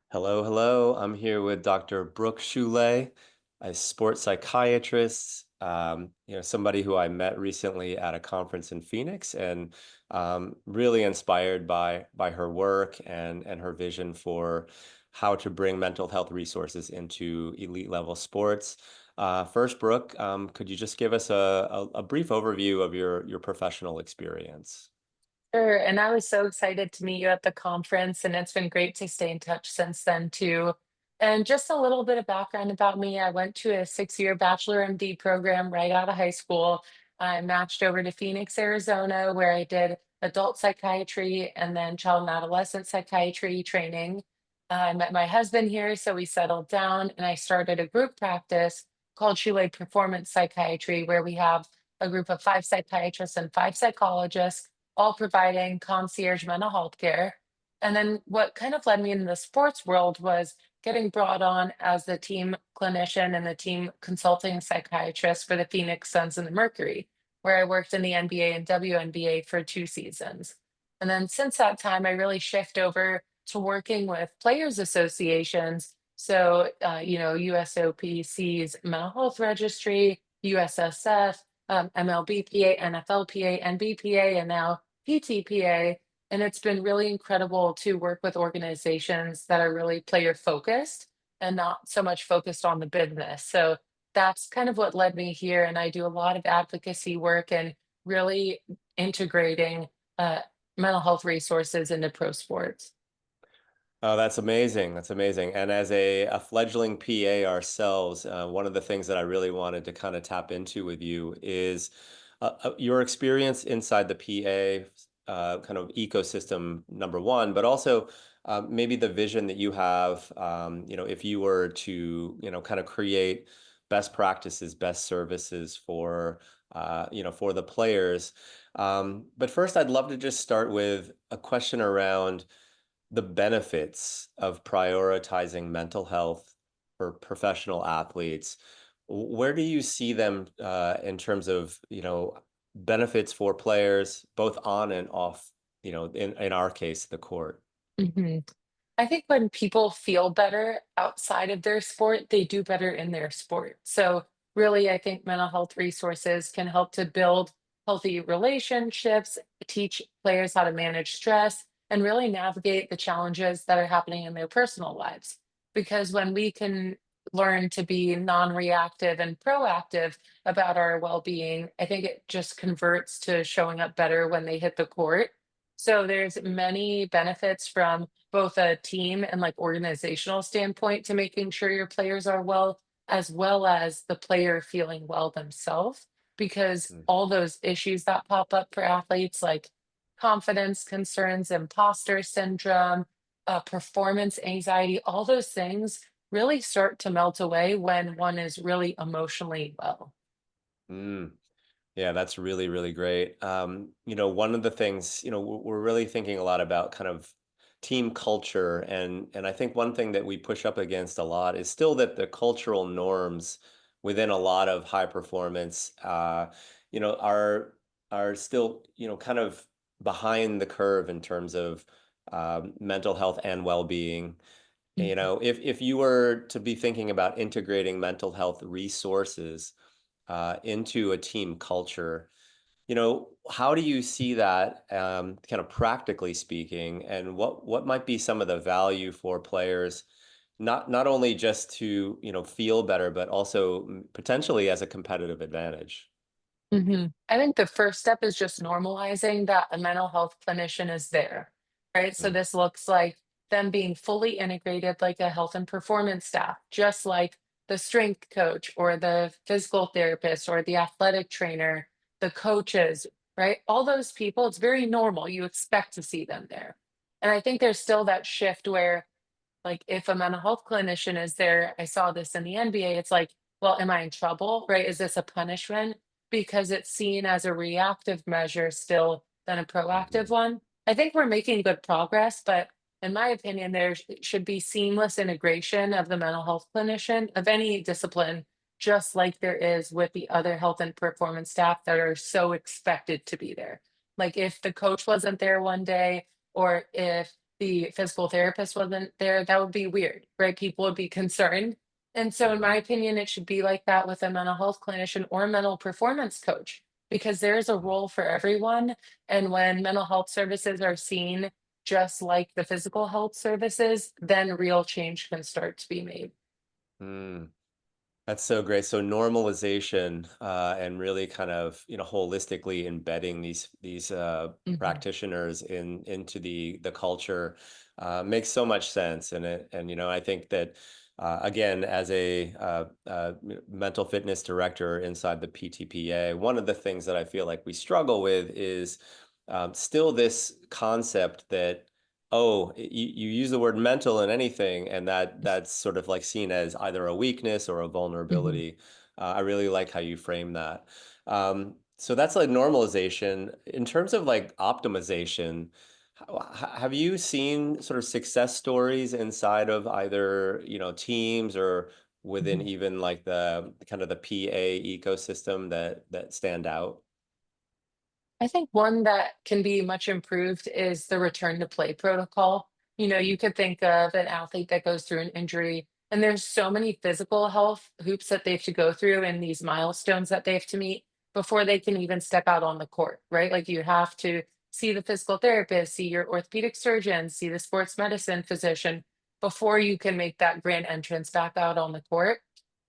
Hello, hello. I'm here with Dr. Brook Choulet, a sports psychiatrist, somebody who I met recently at a conference in Phoenix and really inspired by her work and her vision for how to bring mental health resources into elite level sports. First, Brooke, could you just give us a brief overview of your professional experience? Sure. And I was so excited to meet you at the conference, and it's been great to stay in touch since then too. And just a little bit of background about me. I went to a 6-year Bachelor MD program right out of high school. I matched over to Phoenix, Arizona, where I did adult psychiatry and then child and adolescent psychiatry training. I met my husband here, so we settled down, and I started a group practice called Choulet Performance Psychiatry, where we have a group of 5 psychiatrists and 5 psychologists all providing concierge mental health care. And then what kind of led me into the sports world was getting brought on as the team clinician and the team consulting psychiatrist for the Phoenix Suns and the Mercury, where I worked in the NBA and WNBA for 2 seasons. And then since that time, I really shift over to working with players associations. So, USOPC's mental health registry, USSF, MLBPA, NFLPA, NBPA, and now PTPA, and it's been really incredible to work with organizations that are really player focused and not so much focused on the business. So that's kind of what led me here. And I do a lot of advocacy work and really integrating uh, mental health resources into pro sports. Oh, that's amazing. That's amazing. And as a fledgling PA ourselves, one of the things that I really wanted to kind of tap into with you is your experience inside the PA kind of ecosystem, number one, but also maybe the vision that you have, if you were to, kind of create best practices, best services for the players. But first, I'd love to just start with a question around the benefits of prioritizing mental health for professional athletes. Where do you see them in terms of, benefits for players, both on and off, in our case, the court? Mhm. I think when people feel better outside of their sport, they do better in their sport. So, really, I think mental health resources can help to build healthy relationships, teach players how to manage stress, and really navigate the challenges that are happening in their personal lives. Because when we can learn to be non reactive and proactive about our well being, I think it just converts to showing up better when they hit the court. So there's many benefits from both a team and like organizational standpoint to making sure your players are well as the player feeling well themselves. Because Mm. all those issues that pop up for athletes, like confidence concerns, imposter syndrome, performance anxiety, all those things really start to melt away when one is really emotionally well. Mm. Yeah, that's really, really great. One of the things, we're really thinking a lot about kind of team culture, and I think one thing that we push up against a lot is still that the cultural norms within a lot of high performance, you know, are are still, kind of behind the curve in terms of mental health and well-being. If you were to be thinking about integrating mental health resources into a team culture, how do you see that kind of practically speaking, and what might be some of the value for players, not only just to, feel better, but also potentially as a competitive advantage? I think the first step is just normalizing that a mental health clinician is there, right? So Mm. this looks like them being fully integrated like a health and performance staff, just like the strength coach or the physical therapist or the athletic trainer, the coaches, right? All those people, it's very normal. You expect to see them there. And I think there's still that shift where like, if a mental health clinician is there, I saw this in the NBA, it's like, well, am I in trouble, right? Is this a punishment? Because it's seen as a reactive measure still than a proactive Mhm. one. I think we're making good progress, but in my opinion, should be seamless integration of the mental health clinician of any discipline, just like there is with the other health and performance staff that are so expected to be there. Like if the coach wasn't there one day, or if the physical therapist wasn't there, that would be weird, right? People would be concerned. And so, in Mhm. my opinion, it should be like that with a mental health clinician or a mental performance coach, because there's a role for everyone. And when mental health services are seen just like the physical health services, then real change can start to be made. Mm. That's so great. So normalization, and really kind of, holistically embedding these Mhm, practitioners into the culture makes so much sense. I think that again, as a mental fitness director inside the PTPA, one of the things that I feel like we struggle with is still this concept that, oh, you use the word mental in anything, and that's sort of like seen as either a weakness or a mhm. vulnerability. I really like how you frame that. So that's like normalization. In terms of like optimization, have you seen sort of success stories inside of either, teams or within Mhm. even like the kind of the PA ecosystem that stand out? I think one that can be much improved is the return to play protocol. You could think of an athlete that goes through an injury, and there's so many physical health hoops that they have to go through and these milestones that they have to meet before they can even step out on the court, right? Like you have to see the physical therapist, see your orthopedic surgeon, see the sports medicine physician before you can make that grand entrance back out on the court.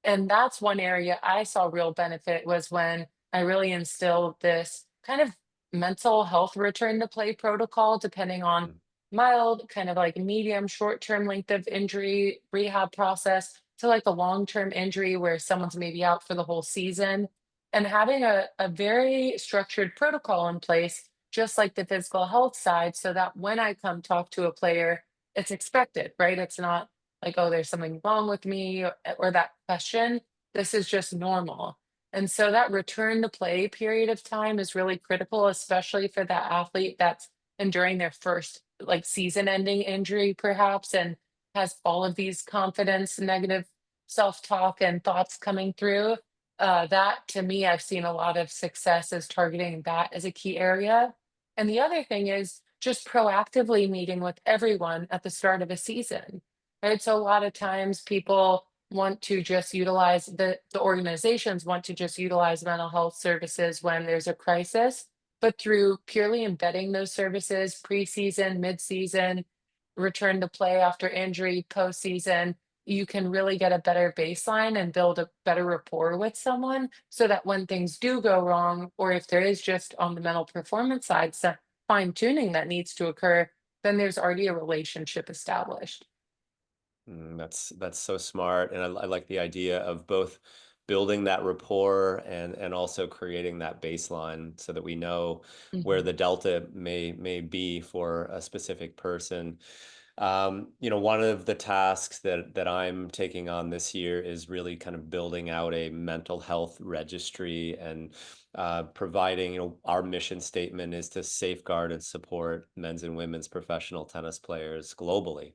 And that's one area I saw real benefit was when I really instilled this kind of mental health return to play protocol, depending on Mm, mild, kind of like medium, short-term length of injury rehab process to like a long-term injury where someone's maybe out for the whole season. And having a very structured protocol in place, just like the physical health side, so that when I come talk to a player, it's expected, right? It's not like, oh, there's something wrong with me or that question. This is just normal. And so that return to play period of time is really critical, especially for that athlete that's enduring their first like season ending injury, perhaps, and has all of these confidence, negative self talk, and thoughts coming through. That to me, I've seen a lot of success as targeting that as a key area. And the other thing is just proactively meeting with everyone at the start of a season. Right. So a lot of times people want to just utilize the organizations want to just utilize mental health services when there's a crisis, but through purely embedding those services preseason, midseason, return to play after injury, postseason, you can really get a better baseline and build a better rapport with someone so that when things do go wrong, or if there is just on the mental performance side some fine tuning that needs to occur, then there's already a relationship established. that's so smart, and I like the idea of both building that rapport and also creating that baseline so that we know where Mhm, the delta may be for a specific person. One of the tasks that I'm taking on this year is really kind of building out a mental health registry and providing, our mission statement is to safeguard and support men's and women's professional tennis players globally.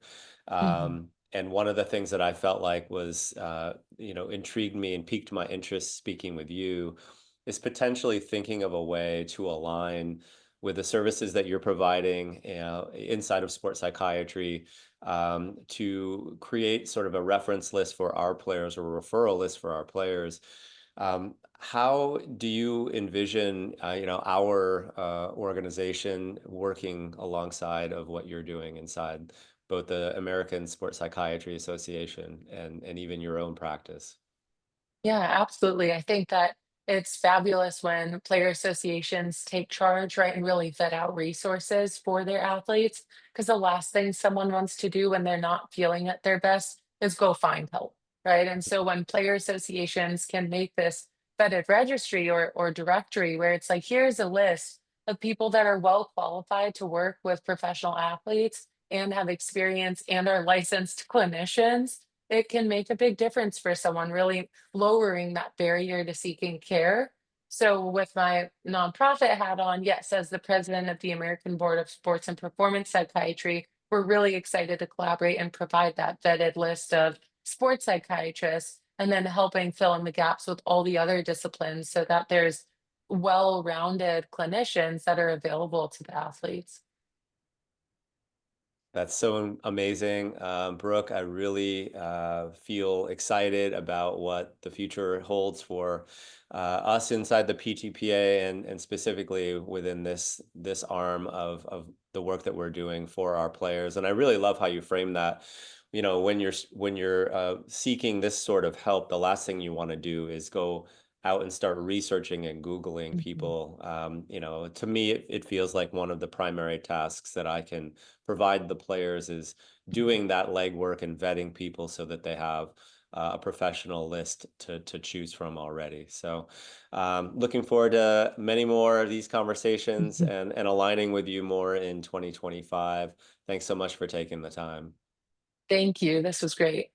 mhm. And one of the things that I felt like was, intrigued me and piqued my interest speaking with you is potentially thinking of a way to align with the services that you're providing, inside of sports psychiatry, to create sort of a reference list for our players or a referral list for our players. How do you envision, our organization working alongside of what you're doing inside both the American Sports Psychiatry Association and even your own practice? Yeah, absolutely. I think that it's fabulous when player associations take charge, right, and really vet out resources for their athletes. Because the last thing someone wants to do when they're not feeling at their best is go find help, right? And so when player associations can make this vetted registry or directory where it's like, here's a list of people that are well qualified to work with professional athletes and have experience and are licensed clinicians, it can make a big difference for someone really lowering that barrier to seeking care. So, with my nonprofit hat on, yes, as the president of the American Board of Sports and Performance Psychiatry, we're really excited to collaborate and provide that vetted list of sports psychiatrists and then helping fill in the gaps with all the other disciplines so that there's well rounded clinicians that are available to the athletes. That's so amazing. Brooke, I really feel excited about what the future holds for us inside the PTPA and specifically within this arm of the work that we're doing for our players. And I really love how you frame that. You know, when you're seeking this sort of help, the last thing you want to do is go out and start researching and Googling Mhm. people. You know, to me, it feels like one of the primary tasks that I can provide the players is doing that legwork and vetting people so that they have a professional list to choose from already. So, looking forward to many more of these conversations and aligning with you more in 2025. Thanks so much for taking the time. Thank you. This was great.